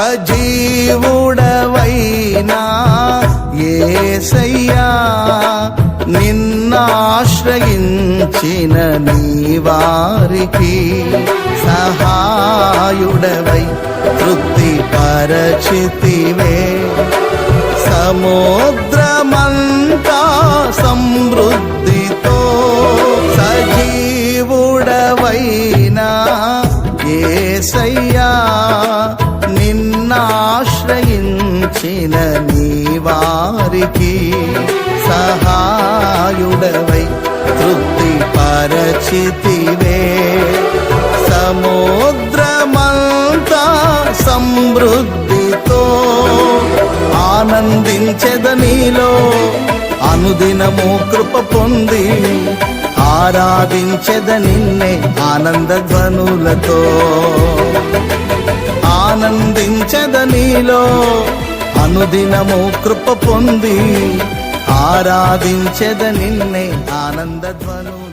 సజీవుడవైనా యేసయ్యా నిన్నాశ్రయించిన నీ వారికి సహాయుడవై తృప్తి పరచితివే. సముద్రమంతా సమృద్ధితో సజీవుడవైనా యేసయ్యా నిన్నాశ్రయించిన నీ వారికి సహాయుడవై తృప్తి పరచితివే. సముద్రమంతా సమృద్ధితో ఆనందించెద నీలో అనుదినము కృప పొంది ఆరాధించెద నిన్నే ఆనంద ధ్వనులతో. ఆనందించెద నీలో అనుదినము కృప పొంది ఆరాధించెద నిన్నే ఆనంద ధ్వనులతో.